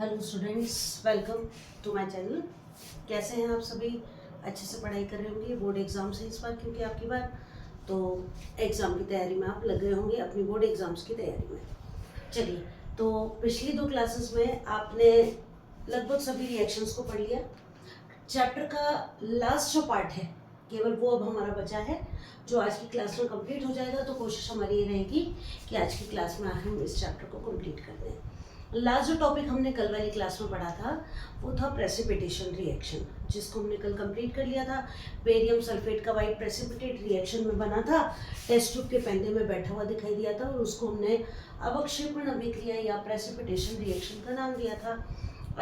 Hello students, welcome to my channel. कैसे हैं आप सभी? अच्छे से पढ़ाई कर रहे होंगे। बोर्ड एग्जाम से इस बार, क्योंकि आपकी बार तो एग्ज़ाम की तैयारी में आप लग रहे होंगे, अपनी बोर्ड एग्ज़ाम्स की तैयारी में। चलिए, तो पिछली 2 क्लासेस में आपने लगभग सभी रिएक्शंस को पढ़ लिया। चैप्टर का लास्ट जो पार्ट है केवल वो अब हमारा बचा है, जो आज की क्लास में कंप्लीट हो जाएगा। तो कोशिश हमारी ये रहेगी कि आज की क्लास में हम इस चैप्टर को कंप्लीट कर दें। लास्ट जो टॉपिक हमने कल वाली क्लास में पढ़ा था वो था प्रेसिपिटेशन रिएक्शन, जिसको हमने कल कंप्लीट कर लिया था। बेरियम सल्फेट का वाइट प्रेसिपिटेट रिएक्शन में बना था, टेस्ट ट्यूब के पेंदे में बैठा हुआ दिखाई दिया था, और उसको हमने अवक्षेपण अभिक्रिया या प्रेसिपिटेशन रिएक्शन का नाम दिया था।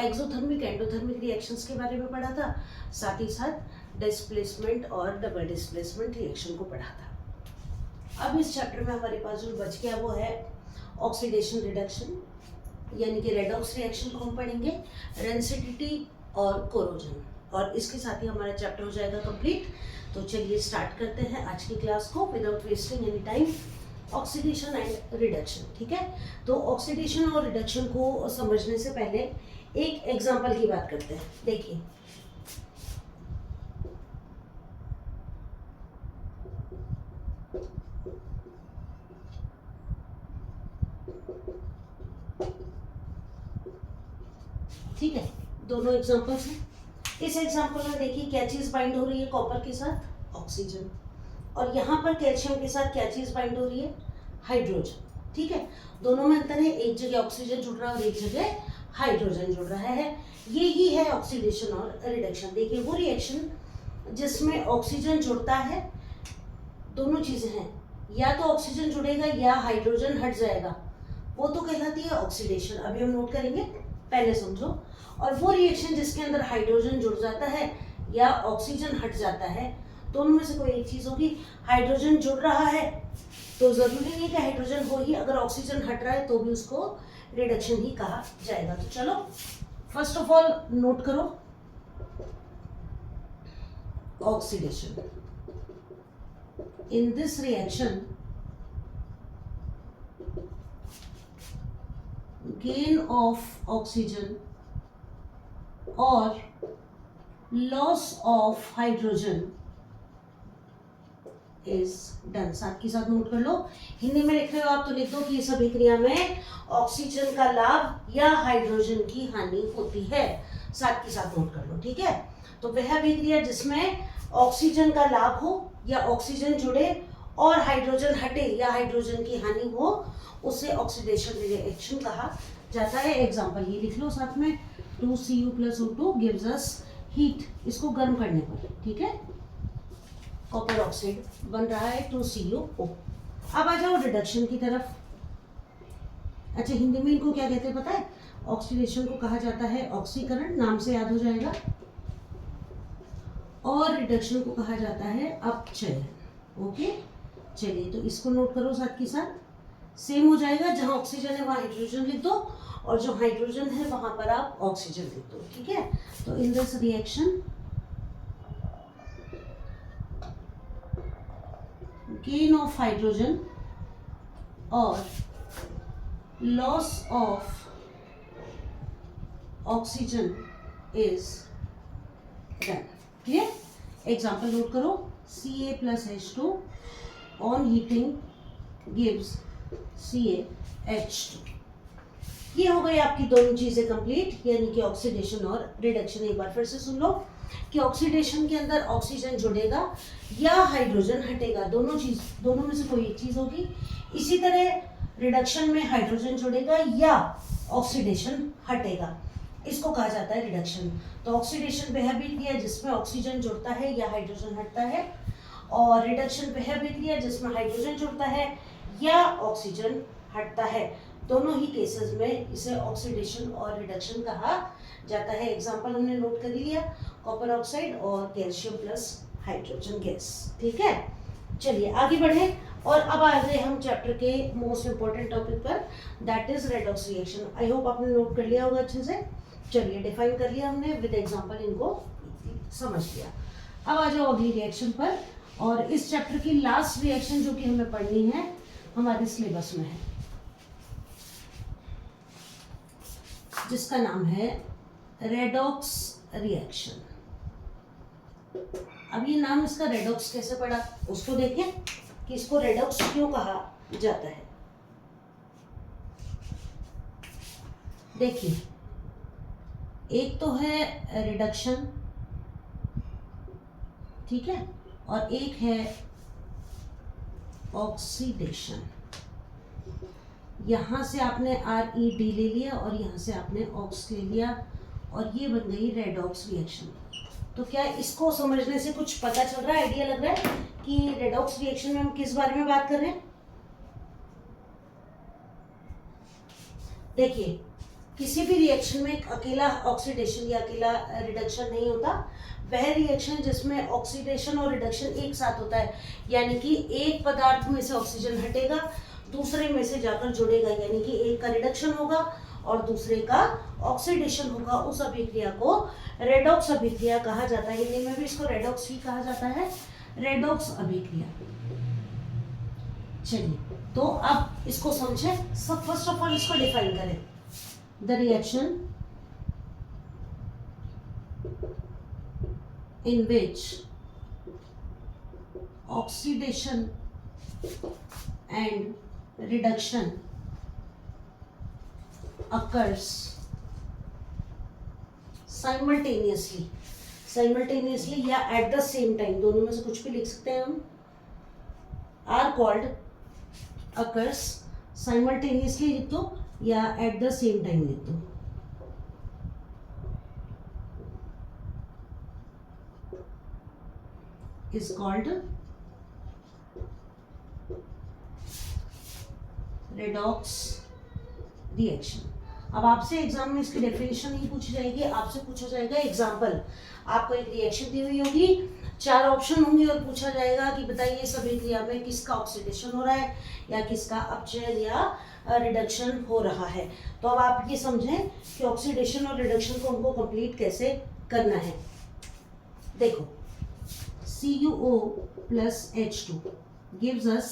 एक्सोथर्मिक एंडोथर्मिक रिएक्शंस के बारे में पढ़ा था, साथ ही साथ डिस्प्लेसमेंट और डबल डिस्प्लेसमेंट रिएक्शन को पढ़ा था। अब इस चैप्टर में हमारे पास जो बच गया वो है ऑक्सीडेशन रिडक्शन, यानी कि रेडॉक्स रिएक्शन को हम पढ़ेंगे, रेंसिडिटी और कोरोजन, और इसके साथ ही हमारा चैप्टर हो जाएगा कंप्लीट। तो चलिए स्टार्ट करते हैं आज की क्लास को without wasting any time. Oxidation and reduction, ठीक है। तो ऑक्सीडेशन और रिडक्शन को समझने से पहले एक एग्जाम्पल की बात करते हैं। देखिए, ठीक है, दोनों एग्जांपल्स हैं। इस एग्जांपल में देखिए क्या चीज़ बाइंड हो रही है कॉपर के साथ, ऑक्सीजन, और यहाँ पर कैल्शियम के साथ क्या चीज़ बाइंड हो रही है, हाइड्रोजन, ठीक है। दोनों में अंतर है, एक जगह ऑक्सीजन जुड़ रहा है और एक जगह हाइड्रोजन जुड़ रहा है। ये ही है ऑक्सीडेशन और रिडक्शन। देखिए, वो रिएक्शन जिसमें ऑक्सीजन जुड़ता है, दोनों चीज़ें हैं, या तो ऑक्सीजन जुड़ेगा या हाइड्रोजन हट जाएगा, वो तो कहलाती है ऑक्सीडेशन। अभी हम नोट करेंगे, पहले समझो। और वो रिएक्शन जिसके अंदर हाइड्रोजन जुड़ जाता है या ऑक्सीजन हट जाता है, दोनों में से कोई एक चीज होगी। हाइड्रोजन जुड़ रहा है तो जरूरी नहीं कि हाइड्रोजन हो ही, अगर ऑक्सीजन हट रहा है तो भी उसको रिडक्शन ही कहा जाएगा। तो चलो फर्स्ट ऑफ ऑल नोट करो, oxidation. In this reaction gain of oxygen or loss of hydrogen is done। साथ के साथ नोट कर लो, हिंदी में लिख रहे हो आप तो लिख दो कि इस अभिक्रिया में ऑक्सीजन का लाभ या हाइड्रोजन की हानि होती है। साथ के साथ नोट कर लो, ठीक है। तो वह अभिक्रिया जिसमें ऑक्सीजन का लाभ हो या ऑक्सीजन जुड़े और हाइड्रोजन हटे या हाइड्रोजन की हानि हो, उसे ऑक्सीडेशन रिएक्शन कहा जाता है। एग्जांपल ये लिख लो साथ में, 2Cu + O2 gives us heat, इसको गर्म करने पर, ठीक है, कॉपर ऑक्साइड बन रहा है 2CuO। अब आ जाओ रिडक्शन की तरफ। अच्छा, हिंदी में इनको क्या कहते हैं पता है? ऑक्सीडेशन को कहा जाता है ऑक्सीकरण, नाम से याद हो जाएगा, और रिडक्शन को कहा जाता है अपचयन। ओके, चलिए तो इसको नोट करो साथ के साथ। सेम हो जाएगा, जहां ऑक्सीजन है वहां हाइड्रोजन लिख दो, और जो हाइड्रोजन है वहां पर आप ऑक्सीजन लिख दो, ठीक है। तो in this reaction gain of hydrogen और loss of oxygen is done. Clear? Example नोट करो, Ca + H2 on heating gives CaH2। ये हो गई आपकी दोनों चीजें कंप्लीट, यानी कि ऑक्सीडेशन और रिडक्शन। एक बार फिर से सुन लो कि ऑक्सीडेशन के अंदर ऑक्सीजन जुड़ेगा या हाइड्रोजन हटेगा, दोनों में से कोई एक चीज होगी। इसी तरह रिडक्शन में हाइड्रोजन जुड़ेगा या ऑक्सीडेशन हटेगा, इसको कहा जाता है रिडक्शन। तो ऑक्सीडेशन वह अभिक्रिया जिसमें ऑक्सीजन जुड़ता है या हाइड्रोजन हटता है, और रिडक्शन वह अभिक्रिया जिसमें हाइड्रोजन जुड़ता है या ऑक्सीजन हटता है। दोनों ही केसेस में इसे ऑक्सीडेशन और रिडक्शन कहा जाता है। एग्जांपल हमने नोट कर लिया, कॉपर ऑक्साइड और कैल्शियम प्लस हाइड्रोजन गैस, ठीक है। चलिए आगे बढ़े, और अब आ गए हम चैप्टर के मोस्ट इंपॉर्टेंट टॉपिक पर, that is redox reaction. I hope आपने नोट कर लिया होगा अच्छे से। चलिए, डिफाइन कर लिया हमने विद एग्जांपल, इनको समझ लिया। अब आ जाओ अगली रिएक्शन पर, और इस चैप्टर की लास्ट रिएक्शन जो कि हमें पढ़नी है हमारे सिलेबस में है। जिसका नाम है रेडॉक्स रिएक्शन। अब ये नाम इसका रेडॉक्स कैसे पड़ा उसको देखें कि इसको रेडॉक्स क्यों कहा जाता है। देखिए, एक तो है रिडक्शन, ठीक है, और एक है ऑक्सीडेशन। यहाँ से आपने RED ले लिया और यहाँ से आपने ऑक्स ले लिया और ये बन गई रेडॉक्स रिएक्शन। तो क्या इसको समझने से कुछ पता चल रहा है, आइडिया लग रहा है कि रेडॉक्स रिएक्शन में हम किस बारे में बात कर रहे हैं? देखिए, किसी भी रिएक्शन में एक अकेला ऑक्सीडेशन या अकेला रिडक्शन नहीं होता। वह रिएक्शन जिसमें ऑक्सीडेशन और रिडक्शन एक साथ होता है, यानी कि एक पदार्थ में से ऑक्सीजन हटेगा, दूसरे में से जाकर जुड़ेगा, यानी कि एक का रिडक्शन होगा और दूसरे का ऑक्सीडेशन होगा। उस अभिक्रिया को रेडॉक्स अभिक्रिया कहा जाता है। हिंदी में भी इसको रेडॉक्स ही कहा जाता है, रेडॉक्स अभिक्रिया। चलिए, तो अब इसको समझें। सब फर्स्ट ऑफ ऑल इसको डिफाइन करें। The reaction in which oxidation and reduction occurs simultaneously या at the same time, दोनों में से कुछ भी लिख सकते हैं हम, are called occurs simultaneously लिख दो या at the same time लिख दो। is called redox reaction। अब आपसे एग्जाम में इसकी डेफिनेशन नहीं पूछी जाएगी, आपसे पूछा जाएगा एग्जाम्पल। आपको एक रिएक्शन दी हुई होगी, 4 ऑप्शन होंगे और पूछा जाएगा कि बताइए इस अभिक्रिया में किसका ऑक्सीडेशन हो रहा है या किसका अपचयन या रिडक्शन हो रहा है। तो अब आप ये समझें कि ऑक्सीडेशन और रिडक्शन को हमको कंप्लीट कैसे करना है। देखो, CuO plus H2 gives us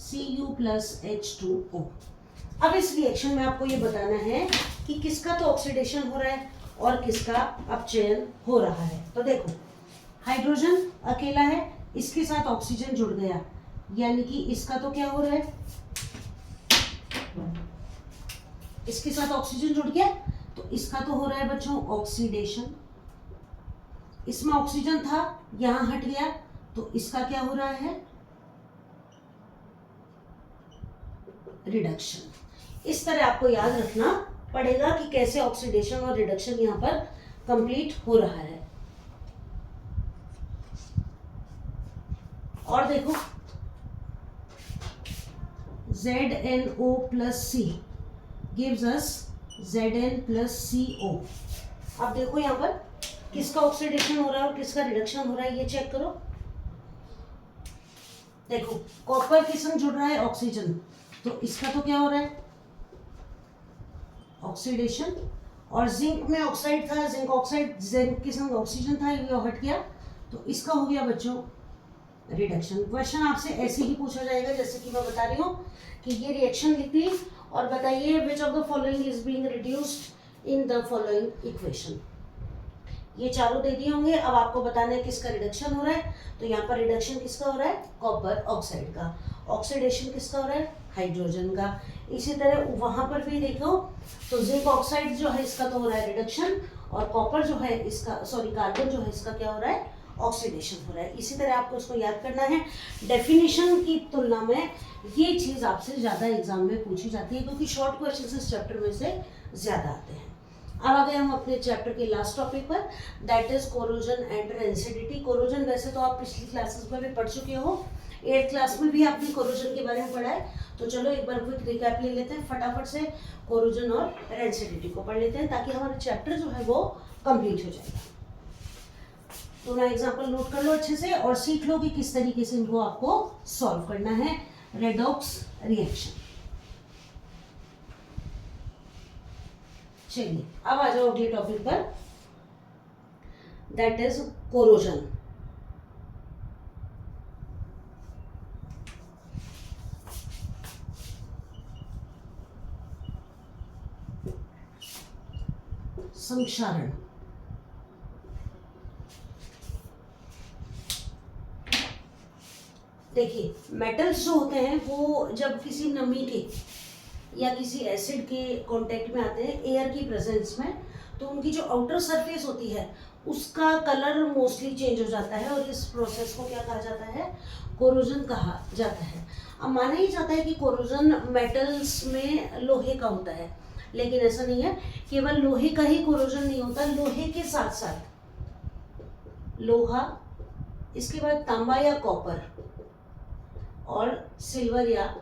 Cu plus H2O। अब इस रिएक्शन में आपको ये बताना है कि किसका तो ऑक्सीडेशन हो रहा है और किसका अपचयन हो रहा है। तो देखो, हाइड्रोजन अकेला है, इसके साथ ऑक्सीजन जुड़ गया, यानी कि इसका तो क्या हो रहा है, इसके साथ ऑक्सीजन जुड़ गया तो इसका तो हो रहा है बच्चों ऑक्सीडेशन। इसमें ऑक्सीजन था, यहां हट गया, तो इसका क्या हो रहा है, रिडक्शन। इस तरह आपको याद रखना पड़ेगा कि कैसे ऑक्सीडेशन और रिडक्शन यहां पर कंप्लीट हो रहा है। और देखो, ZnO plus C gives us Zn plus CO। अब देखो यहां पर किसका ऑक्सीडेशन हो रहा है और किसका रिडक्शन हो रहा है, ये चेक करो। देखो, कॉपर के संग जुड़ रहा है ऑक्सीजन, तो इसका तो क्या हो रहा है, ऑक्सीडेशन। और जिंक में ऑक्साइड था, जिंक ऑक्साइड, जिंक के संग ऑक्सीजन था, ये हट गया, तो इसका हो गया बच्चों रिडक्शन। क्वेश्चन आपसे ऐसे ही पूछा जाएगा जैसे कि मैं बता रही हूँ कि ये रिएक्शन लिखी और बताइए विच of the following is being reduced in the following equation. ये चारों दे दिए होंगे, अब आपको बताना है किसका रिडक्शन हो रहा है। तो यहाँ पर रिडक्शन किसका हो रहा है, कॉपर ऑक्साइड का। ऑक्सीडेशन किसका हो रहा है, हाइड्रोजन का। इसी तरह वहां पर भी देखो, तो जिंक ऑक्साइड जो है इसका तो हो रहा है रिडक्शन, और कॉपर जो है इसका, सॉरी कार्बन जो है इसका क्या हो रहा है, ऑक्सीडेशन हो रहा है। इसी तरह आपको इसको याद करना है। डेफिनेशन की तुलना में ये चीज आपसे ज्यादा एग्जाम में पूछी जाती है, क्योंकि शॉर्ट क्वेश्चन इस चैप्टर में से ज्यादा आते हैं। अब आ गए हम अपने चैप्टर के लास्ट टॉपिक पर, that is corrosion and rancidity. Corrosion वैसे तो आप पिछली क्लासेस में भी पढ़ चुके हो, 8th क्लास में भी आपने कोरोजन के बारे में पढ़ा है। तो चलो एक बार क्विक रिकैप ले लेते हैं, फटाफट से कोरोजन और रेंसिडिटी को पढ़ लेते हैं, ताकि हमारा चैप्टर जो है वो कंप्लीट हो जाएगा। दोनों एग्जाम्पल नोट कर लो अच्छे से और सीख लो कि किस तरीके से इनको आपको सॉल्व करना है। रेडॉक्स रिएक्शन, चलिए अब आ जाओ अगले टॉपिक पर, दैट इज कोरोजन। संक्षारण। देखिए मेटल्स जो होते हैं वो जब किसी नमी के या किसी एसिड के कांटेक्ट में आते हैं एयर की प्रेजेंस में, तो उनकी जो आउटर सरफेस होती है उसका कलर मोस्टली चेंज हो जाता है, और इस प्रोसेस को क्या कहा जाता है, कोरोजन कहा जाता है। अब माना ही जाता है कि कोरोजन मेटल्स में लोहे का होता है, लेकिन ऐसा नहीं है। केवल लोहे का ही कोरोजन नहीं होता, लोहे के साथ साथ लोहा, इसके बाद तांबा या कॉपर, और सिल्वर या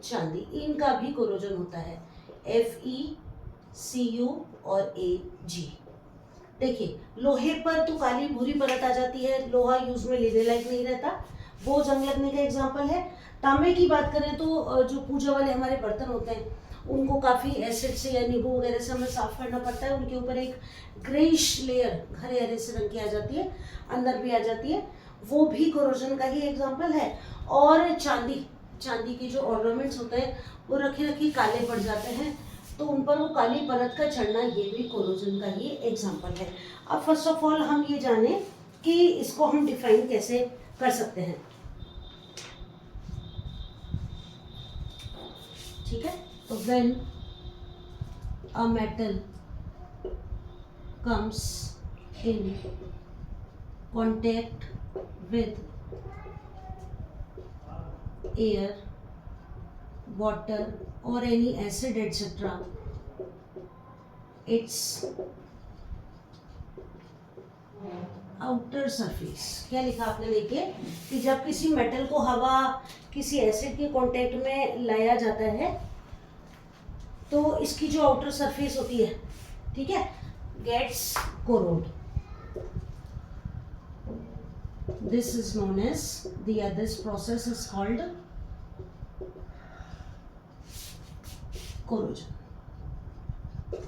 चांदी, इनका भी कोरोजन होता है। FeCu और Ag। देखिए लोहे पर तो काली भूरी परत आ जाती है, लोहा यूज में लेने लायक नहीं रहता, वो जंग लगने का एग्जाम्पल है। तांबे की बात करें तो जो पूजा वाले हमारे बर्तन होते हैं उनको काफ़ी एसिड से या नींबू वगैरह से हमें साफ करना पड़ता है, उनके ऊपर एक ग्रेइश लेयर हरे हरे से रंग की आ जाती है, अंदर भी आ जाती है, वो भी कोरोजन का ही एग्जाम्पल है। और चांदी के जो ऑर्नामेंट्स होते हैं वो रखे रखे काले पड़ जाते हैं, तो उन पर वो काली परत का चढ़ना, ये भी कोरोजन का ही एग्जाम्पल है। अब फर्स्ट ऑफ ऑल हम ये जाने कि इसको हम डिफाइन कैसे कर सकते हैं, ठीक है। तो when a metal comes in contact with air, water or any acid etc, its outer surface, क्या लिखा आपने, देखिए कि जब किसी मेटल को हवा किसी एसिड के कांटेक्ट में लाया जाता है तो इसकी जो आउटर सरफेस होती है, ठीक है, gets corrode. This is known as this process is called corrosion.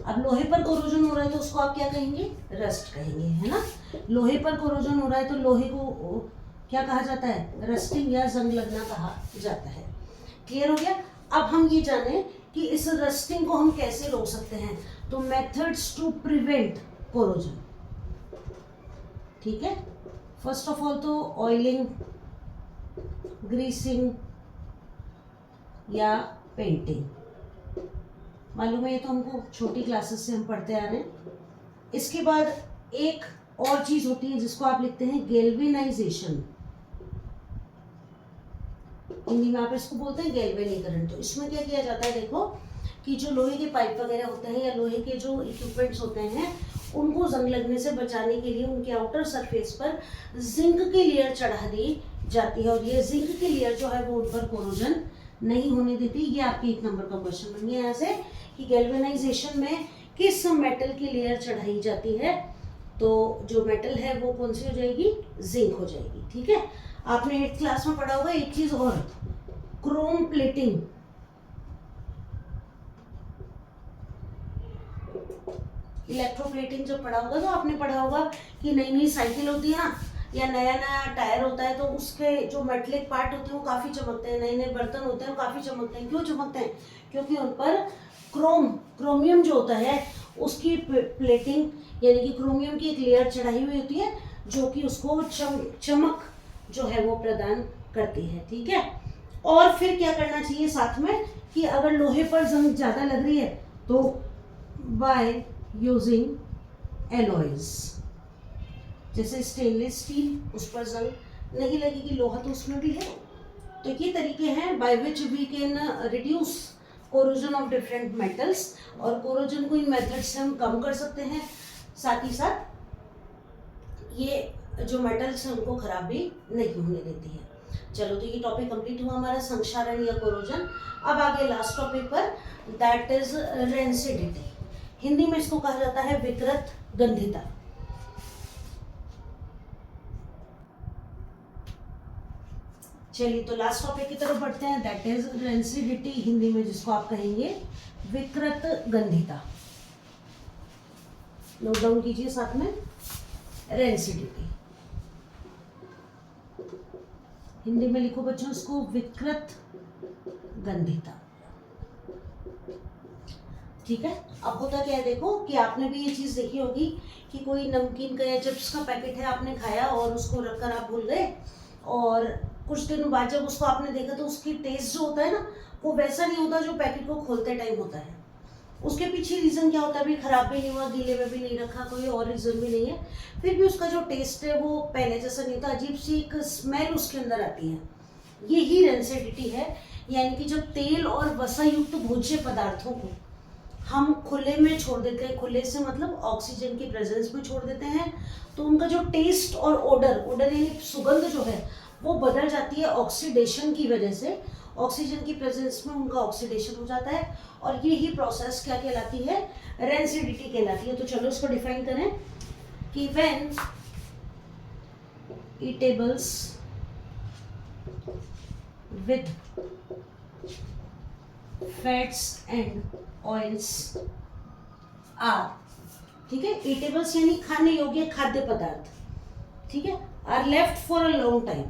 अब लोहे पर कोरोजन हो रहा है तो उसको आप क्या कहेंगे, रस्ट कहेंगे, है ना। लोहे पर कोरोजन हो रहा है तो लोहे को क्या कहा जाता है, रस्टिंग या जंग लगना कहा जाता है। क्लियर हो गया। अब हम ये जाने कि इस रस्टिंग को हम कैसे रोक सकते हैं, तो मेथड्स टू प्रिवेंट कोरोजन, ठीक है। फर्स्ट ऑफ ऑल तो ऑयलिंग, ग्रीसिंग या पेंटिंग, मालूम है ये तो हमको छोटी क्लासेस से हम पढ़ते आ रहे हैं। इसके बाद एक और चीज होती है जिसको आप लिखते हैं गैल्वेनाइजेशन, हिंदी में आप इसको बोलते हैं गैल्वेनीकरण। तो इसमें क्या किया जाता है, देखो कि जो लोहे के पाइप वगैरह होते हैं या लोहे के जो इक्विपमेंट्स होते हैं उनको जंग लगने से बचाने के लिए उनके आउटर सरफेस पर जिंक की लेयर चढ़ा दी जाती है, और ये जिंक की लेयर जो है वो उन पर कोरोजन नहीं होने देती। ये आपके 1 नंबर का क्वेश्चन बन गया यहाँ से कि गैल्वेनाइजेशन में किस मेटल की लेयर चढ़ाई जाती है, तो जो मेटल है वो कौन सी हो जाएगी, जिंक हो जाएगी, ठीक है। आपने 8th क्लास में पढ़ा होगा एक चीज और, क्रोम प्लेटिंग। इलेक्ट्रोप्लेटिंग जब पढ़ा होगा तो आपने पढ़ा होगा कि नई नई साइकिल होती है ना, या नया नया टायर होता है, तो उसके जो मेटलिक पार्ट होते हैं वो काफ़ी चमकते हैं, नए नए बर्तन होते हैं वो काफ़ी चमकते हैं। क्यों चमकते हैं, क्योंकि उन पर क्रोमियम जो होता है उसकी प्लेटिंग, यानी कि क्रोमियम की एक लेयर चढ़ाई हुई होती है जो कि उसको चमक जो है वो प्रदान करती है, ठीक है। और फिर क्या करना चाहिए साथ में कि अगर लोहे पर जंग ज़्यादा लग रही है तो बाय यूजिंग एलॉयज, जैसे स्टेनलेस स्टील उस पर जंग नहीं लगेगी, लोहा तो उसमें भी है। तो ये तरीके हैं by which we can reduce corrosion of different metals, और कोरोजन को इन मेथड से हम कम कर सकते हैं, साथ ही साथ ये जो मेटल्स हैं उनको खराब भी नहीं होने देती है। चलो तो ये टॉपिक कंप्लीट हुआ हमारा संक्षारण या कोरोजन। अब आगे लास्ट टॉपिक पर, दैट इज रेंसिडिटी। हिंदी में इसको कहा जाता है विकृत गंधिता। चलिए तो लास्ट टॉपिक की तरफ बढ़ते हैं, दैट इज रेंसिडिटी, हिंदी में जिसको आप कहेंगे विकृत गंधिता। नोट डाउन कीजिए साथ में, रेंसिडिटी हिंदी में लिखो बच्चों इसको विकृत गंधिता। ठीक है। अब होता क्या है, देखो कि आपने भी ये चीज़ देखी होगी कि कोई नमकीन का या चिप्स का पैकेट है, आपने खाया और उसको रखकर आप भूल गए, और कुछ दिन बाद जब उसको आपने देखा तो उसकी टेस्ट जो होता है ना, वो वैसा नहीं होता जो पैकेट को खोलते टाइम होता है। उसके पीछे रीज़न क्या होता है, अभी ख़राब भी नहीं हुआ, गीले में भी नहीं रखा, कोई और रीज़न भी नहीं है, फिर भी उसका जो टेस्ट है वो पहले जैसा नहीं होता, अजीब सी एक स्मेल उसके अंदर आती है। यही रेंसिडिटी है, यानी कि जब तेल और वसा युक्त भोज्य पदार्थों को हम खुले में छोड़ देते हैं, खुले से मतलब ऑक्सीजन की प्रेजेंस में छोड़ देते हैं, तो उनका जो टेस्ट और ओडर यानी सुगंध जो है वो बदल जाती है ऑक्सीडेशन की वजह से। ऑक्सीजन की प्रेजेंस में उनका ऑक्सीडेशन हो जाता है, और ये ही प्रोसेस क्या कहलाती है, रेंसिडिटी कहलाती है। तो चलो इसको डिफाइन करें कि when eatables with fats and oils are, ठीक है, ईटेबल्स यानी खाने योग्य खाद्य पदार्थ, ठीक है, are left for a long time,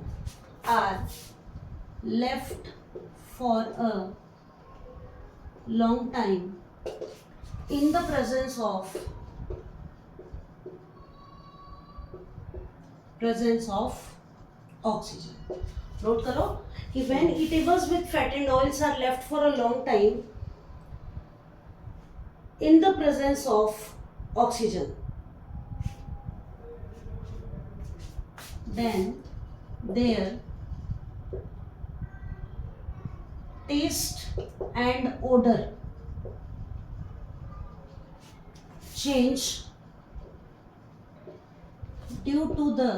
are left for a long time in the presence of oxygen. Note करो कि when eatables with fat and oils are left for a long time in the presence of oxygen, then their taste and odor change due to the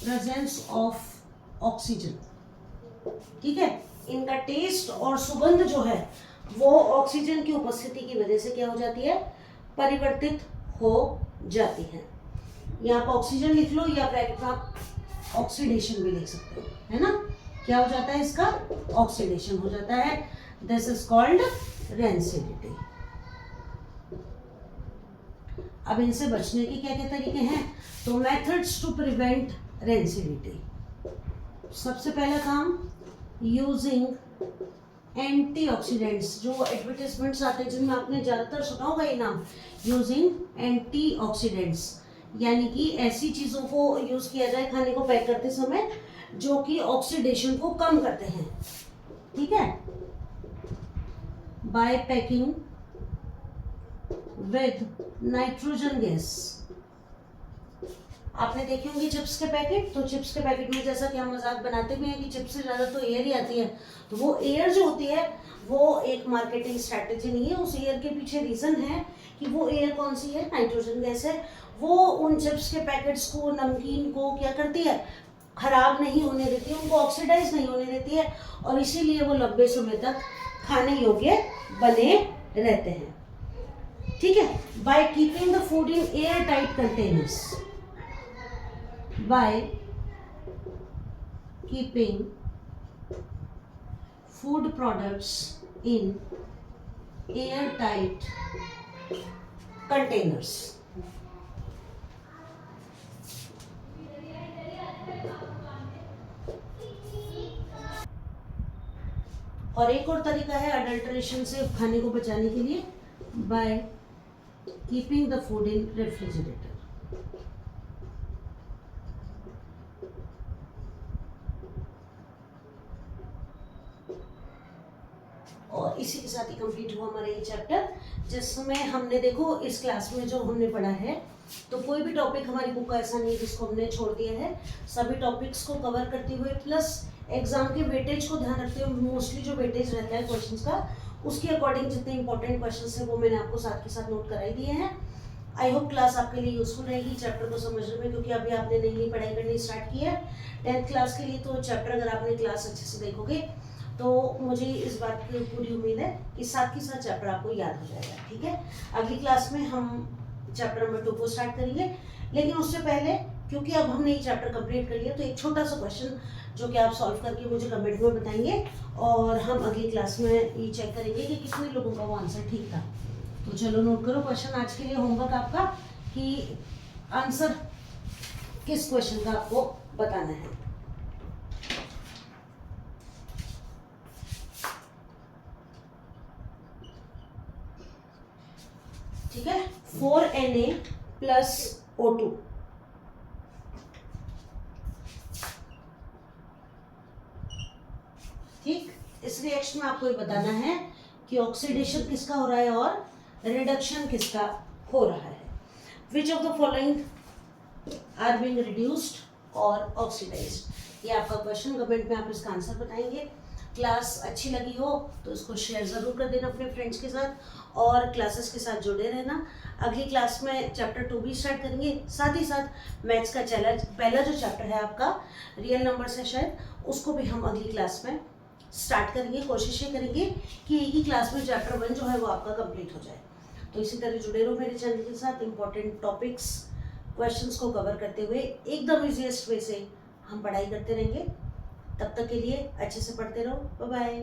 presence of oxygen, ठीक है। इनका test और सुगंध जो है वो ऑक्सीजन की उपस्थिति की वजह से क्या हो जाती है, परिवर्तित हो जाती है। यहाँ पर ऑक्सीजन लिख लो या ब्रैकेट में आप ऑक्सीडेशन भी लिख सकते हो, है ना। क्या हो जाता है, इसका ऑक्सीडेशन हो जाता है। This is called rancidity. अब इनसे बचने के क्या क्या तरीके हैं, तो मेथड्स टू प्रिवेंट रेंसिडिटी। सबसे पहला काम, यूजिंग एंटीऑक्सीडेंट्स। जो एडवर्टाइजमेंट्स आते हैं जिनमें आपने ज़्यादातर सुना होगा ये नाम, यूजिंग एंटीऑक्सीडेंट्स, यानी कि ऐसी चीज़ों को यूज़ किया जाए खाने को पैक करते समय जो कि ऑक्सीडेशन को कम करते हैं, ठीक है। By packing with nitrogen gas. आपने देखे होंगे चिप्स के पैकेट, तो चिप्स के पैकेट में जैसा कि हम मजाक बनाते भी हैं कि चिप्स से ज़्यादा तो एयर ही आती है, तो वो एयर जो होती है वो एक मार्केटिंग स्ट्रैटेजी नहीं है। उस एयर के पीछे रीज़न है कि वो एयर कौन सी है, नाइट्रोजन गैस है। वो उन चिप्स के पैकेट्स को, नमकीन को क्या करती है, खराब नहीं होने देती है, उनको ऑक्सीडाइज नहीं होने देती है, और इसीलिए वो लंबे समय तक खाने योग्य बने रहते हैं, ठीक है। By keeping the food in air tight containers, by keeping food products in air tight containers. और एक और तरीका है अडल्ट्रेशन से खाने को बचाने के लिए, by keeping the food in refrigerator. और इसी के साथ ही कंप्लीट हुआ हमारा ये चैप्टर, जिसमें हमने देखो इस क्लास में जो हमने पढ़ा है, तो कोई भी टॉपिक हमारी बुक का ऐसा नहीं है जिसको हमने छोड़ दिया है। सभी टॉपिक्स को कवर करते हुए प्लस एग्जाम के वेटेज को ध्यान रखते हुए, मोस्टली जो वेटेज रहता है क्वेश्चंस का, उसके अकॉर्डिंग जितने इंपॉर्टेंट क्वेश्चंस हैं वो मैंने आपको साथ के साथ नोट कराई दिए हैं। आई होप क्लास आपके लिए यूजफुल रहेगी चैप्टर को समझने में, क्योंकि अभी आपने नई नई पढ़ाई करनी स्टार्ट की है 10th क्लास के लिए। तो चैप्टर अगर आपने क्लास अच्छे से देखोगे तो मुझे इस बात की पूरी उम्मीद है कि साथ के साथ चैप्टर आपको याद हो जाएगा, ठीक है। अगली क्लास में हम चैप्टर नंबर 2 को स्टार्ट करेंगे, लेकिन उससे पहले क्योंकि अब हमने ये चैप्टर कंप्लीट कर लिया, तो एक छोटा सा क्वेश्चन जो कि आप सॉल्व करके मुझे कमेंट में बताएंगे, और हम अगली क्लास में ये चेक करेंगे कि कितने लोगों का वो आंसर ठीक था। तो चलो नोट करो क्वेश्चन आज के लिए होमवर्क आपका, कि आंसर किस क्वेश्चन का आपको बताना है। ठीक है, 4Na प्लस O2। ठीक, इस रिएक्शन में आपको ये बताना है कि ऑक्सीडेशन किसका हो रहा है और रिडक्शन किसका हो रहा है। Which of the following are being reduced और ऑक्सीडाइज्ड, ये आपका क्वेश्चन, कमेंट में आप इसका आंसर बताएंगे। क्लास अच्छी लगी हो तो इसको शेयर ज़रूर कर देना अपने फ्रेंड्स के साथ और क्लासेस के साथ जुड़े रहना। अगली क्लास में चैप्टर 2 भी स्टार्ट करेंगे, साथ ही साथ मैथ्स का चैलेंज पहला जो चैप्टर है आपका रियल नंबर्स है शायद, उसको भी हम अगली क्लास में स्टार्ट करेंगे। कोशिश ये करेंगे कि एक ही क्लास में चैप्टर 1 जो है वो आपका कंप्लीट हो जाए। तो इसी तरह जुड़े रहो मेरे चैनल के साथ। इंपॉर्टेंट टॉपिक्स, क्वेश्चंस को कवर करते हुए एकदम इजीएस्ट वे से हम पढ़ाई करते रहेंगे। तब तक के लिए अच्छे से पढ़ते रहो। Bye bye.